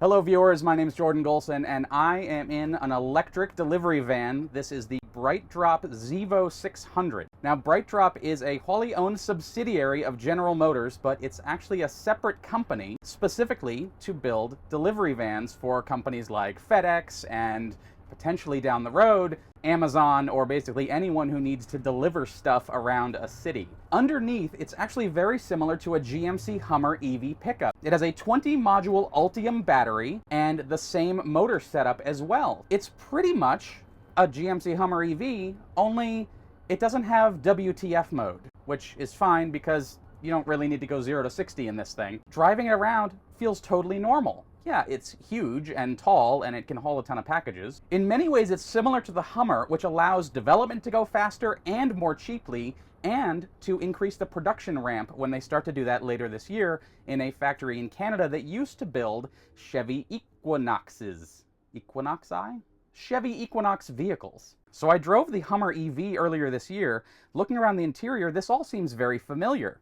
Hello viewers, my name is Jordan Golson and I am in an electric delivery van. This is the Brightdrop Zevo 600. Now Brightdrop is a wholly owned subsidiary of General Motors, but it's actually a separate company specifically to build delivery vans for companies like FedEx and potentially down the road, Amazon, or basically anyone who needs to deliver stuff around a city. Underneath, it's actually very similar to a GMC Hummer EV pickup. It has a 20-module Ultium battery and the same motor setup as well. It's pretty much a GMC Hummer EV, only it doesn't have WTF mode, which is fine because you don't really need to go 0 to 60 in this thing. Driving it around feels totally normal. Yeah, it's huge and tall, and it can haul a ton of packages. In many ways, it's similar to the Hummer, which allows development to go faster and more cheaply, and to increase the production ramp when they start to do that later this year in a factory in Canada that used to build Chevy Chevy Equinox vehicles. So I drove the Hummer EV earlier this year. Looking around the interior, this all seems very familiar.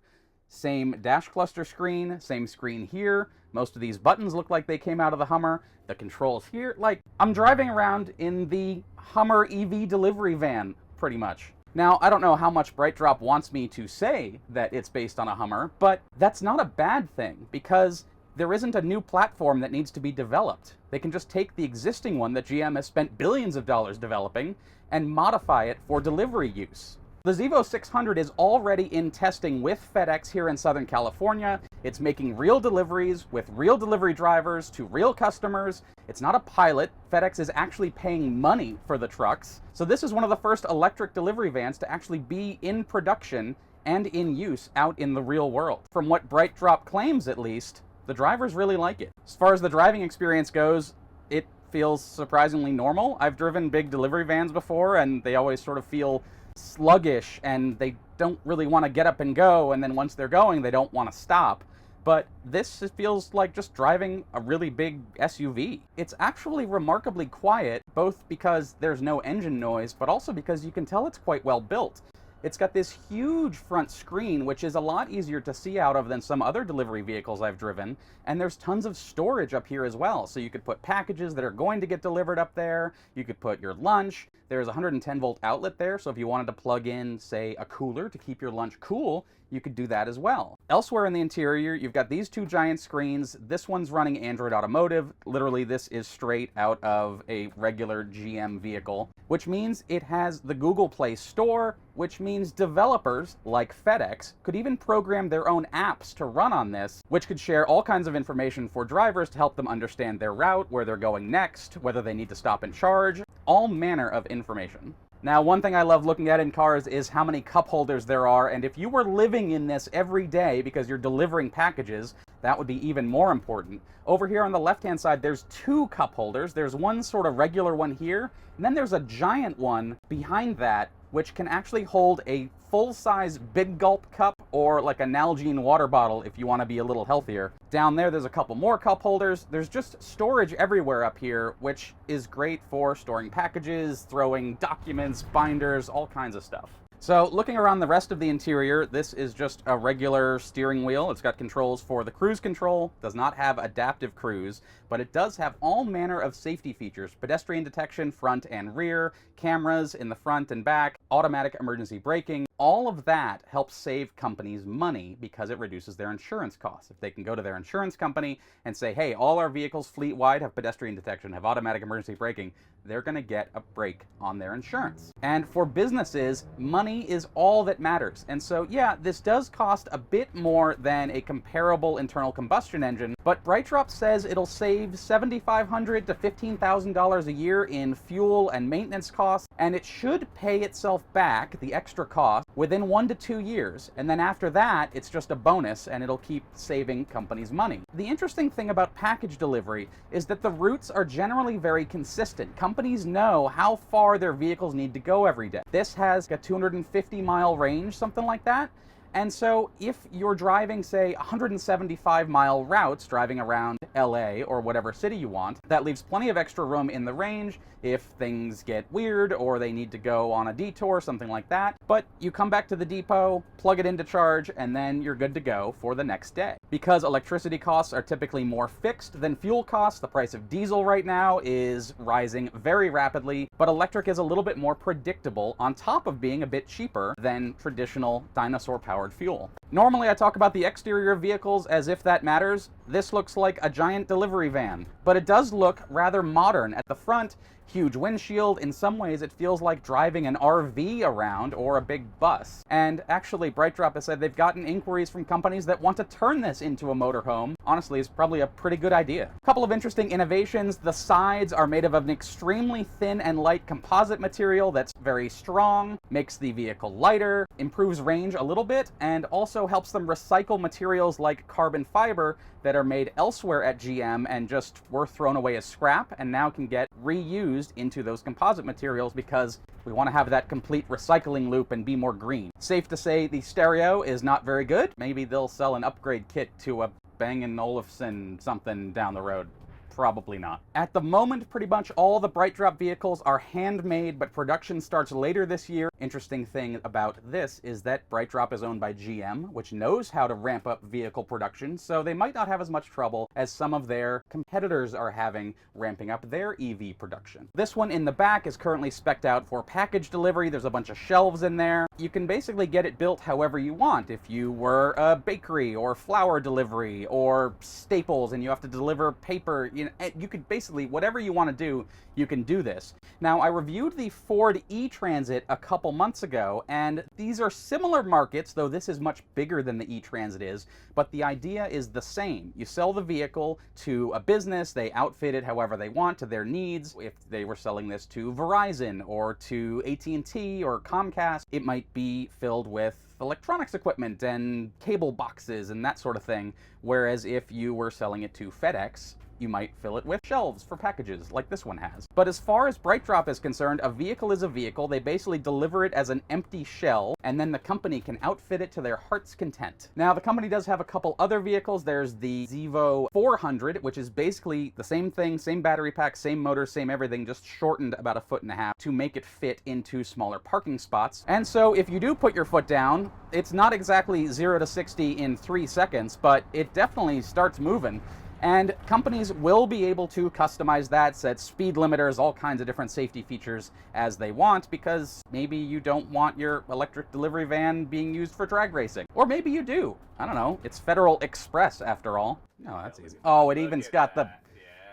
Same dash cluster screen, same screen here. Most of these buttons look like they came out of the Hummer. The controls here, like I'm driving around in the Hummer EV delivery van, pretty much. Now, I don't know how much Brightdrop wants me to say that it's based on a Hummer, but that's not a bad thing because there isn't a new platform that needs to be developed. They can just take the existing one that GM has spent billions of dollars developing and modify it for delivery use. The Zevo 600 is already in testing with FedEx here in Southern California. It's making real deliveries with real delivery drivers to real customers. It's not a pilot. FedEx is actually paying money for the trucks. So this is one of the first electric delivery vans to actually be in production and in use out in the real world. From what Brightdrop claims, at least, the drivers really like it. As far as the driving experience goes, it feels surprisingly normal. I've driven big delivery vans before, and they always sort of feel sluggish and they don't really want to get up and go, and then once they're going they don't want to stop. But this feels like just driving a really big SUV. It's actually remarkably quiet, both because there's no engine noise, but also because you can tell it's quite well built. It's got this huge front screen, which is a lot easier to see out of than some other delivery vehicles I've driven, and there's tons of storage up here as well. So you could put packages that are going to get delivered up there, you could put your lunch. There's a 110-volt outlet there, so if you wanted to plug in, say, a cooler to keep your lunch cool, you could do that as well. Elsewhere in the interior, you've got these two giant screens. This one's running Android Automotive. Literally, this is straight out of a regular GM vehicle, which means it has the Google Play Store, which means developers like FedEx could even program their own apps to run on this, which could share all kinds of information for drivers to help them understand their route, where they're going next, whether they need to stop and charge, all manner of information. Now, one thing I love looking at in cars is how many cup holders there are, and if you were living in this every day because you're delivering packages, that would be even more important. Over here on the left-hand side, there's two cup holders. There's one sort of regular one here, and then there's a giant one behind that, which can actually hold a full-size Big Gulp cup or like a Nalgene water bottle if you want to be a little healthier. Down there's a couple more cup holders. There's just storage everywhere up here, which is great for storing packages, throwing documents, binders, all kinds of stuff. So looking around the rest of the interior, this is just a regular steering wheel. It's got controls for the cruise control, does not have adaptive cruise, but it does have all manner of safety features: pedestrian detection front and rear, cameras in the front and back, automatic emergency braking. All of that helps save companies money because it reduces their insurance costs. If they can go to their insurance company and say, hey, all our vehicles fleet-wide have pedestrian detection, have automatic emergency braking, they're going to get a break on their insurance. And for businesses, money is all that matters. And so, yeah, this does cost a bit more than a comparable internal combustion engine, but Brightdrop says it'll save $7,500 to $15,000 a year in fuel and maintenance costs, and it should pay itself back, the extra cost, within 1 to 2 years. And then after that, it's just a bonus, and it'll keep saving companies money. The interesting thing about package delivery is that the routes are generally very consistent. Companies know how far their vehicles need to go every day. This has a 250-mile range, something like that, And so if you're driving, say, 175-mile routes, driving around LA or whatever city you want, that leaves plenty of extra room in the range if things get weird or they need to go on a detour, something like that. But you come back to the depot, plug it into charge, and then you're good to go for the next day. Because electricity costs are typically more fixed than fuel costs, the price of diesel right now is rising very rapidly, but electric is a little bit more predictable on top of being a bit cheaper than traditional dinosaur-powered fuel. Normally I talk about the exterior of vehicles as if that matters. This looks like a giant delivery van, but it does look rather modern at the front. Huge windshield. In some ways, it feels like driving an RV around or a big bus. And actually, Brightdrop has said they've gotten inquiries from companies that want to turn this into a motorhome. Honestly, it's probably a pretty good idea. A couple of interesting innovations. The sides are made of an extremely thin and light composite material that's very strong, makes the vehicle lighter, improves range a little bit, and also helps them recycle materials like carbon fiber that are made elsewhere at GM and just were thrown away as scrap and now can get reused into those composite materials because we want to have that complete recycling loop and be more green. Safe to say the stereo is not very good. Maybe they'll sell an upgrade kit to a Bang & Olufsen something down the road. Probably not. At the moment, pretty much all the Brightdrop vehicles are handmade, but production starts later this year. Interesting thing about this is that Brightdrop is owned by GM, which knows how to ramp up vehicle production, so they might not have as much trouble as some of their competitors are having ramping up their EV production. This one in the back is currently spec'd out for package delivery. There's a bunch of shelves in there. You can basically get it built however you want. If you were a bakery or flour delivery or Staples and you have to deliver paper, you could basically, whatever you want to do, you can do this. Now, I reviewed the Ford E-Transit a couple months ago, and these are similar markets, though this is much bigger than the E-Transit is, but the idea is the same. You sell the vehicle to a business, they outfit it however they want to their needs. If they were selling this to Verizon or to AT&T or Comcast, it might be filled with electronics equipment and cable boxes and that sort of thing, whereas if you were selling it to FedEx, you might fill it with shelves for packages like this one has. But as far as Brightdrop is concerned, a vehicle is a vehicle. They basically deliver it as an empty shell, and then the company can outfit it to their heart's content. Now, the company does have a couple other vehicles. There's the Zevo 400, which is basically the same thing, same battery pack, same motor, same everything, just shortened about 1.5 feet to make it fit into smaller parking spots. And so if you do put your foot down, it's not exactly 0 to 60 in 3 seconds, but it definitely starts moving. And companies will be able to customize that, set speed limiters, all kinds of different safety features as they want, because maybe you don't want your electric delivery van being used for drag racing. Or maybe you do. I don't know. It's Federal Express, after all. No, that's easy. Oh, it even's got the...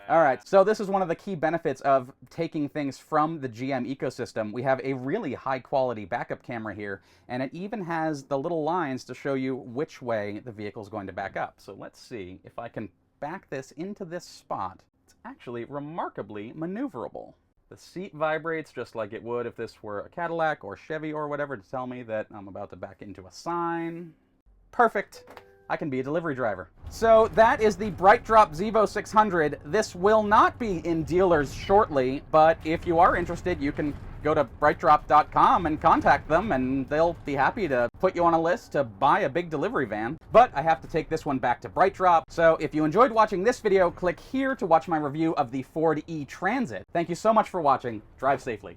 All right, so this is one of the key benefits of taking things from the GM ecosystem. We have a really high-quality backup camera here, and it even has the little lines to show you which way the vehicle is going to back up. So let's see if I can back this into this spot. It's actually remarkably maneuverable. The seat vibrates just like it would if this were a Cadillac or Chevy or whatever to tell me that I'm about to back into a sign. Perfect. I can be a delivery driver. So that is the Brightdrop Zevo 600. This will not be in dealers shortly, but if you are interested, you can go to brightdrop.com and contact them, and they'll be happy to put you on a list to buy a big delivery van. But I have to take this one back to Brightdrop. So if you enjoyed watching this video, click here to watch my review of the Ford E-Transit. Thank you so much for watching. Drive safely.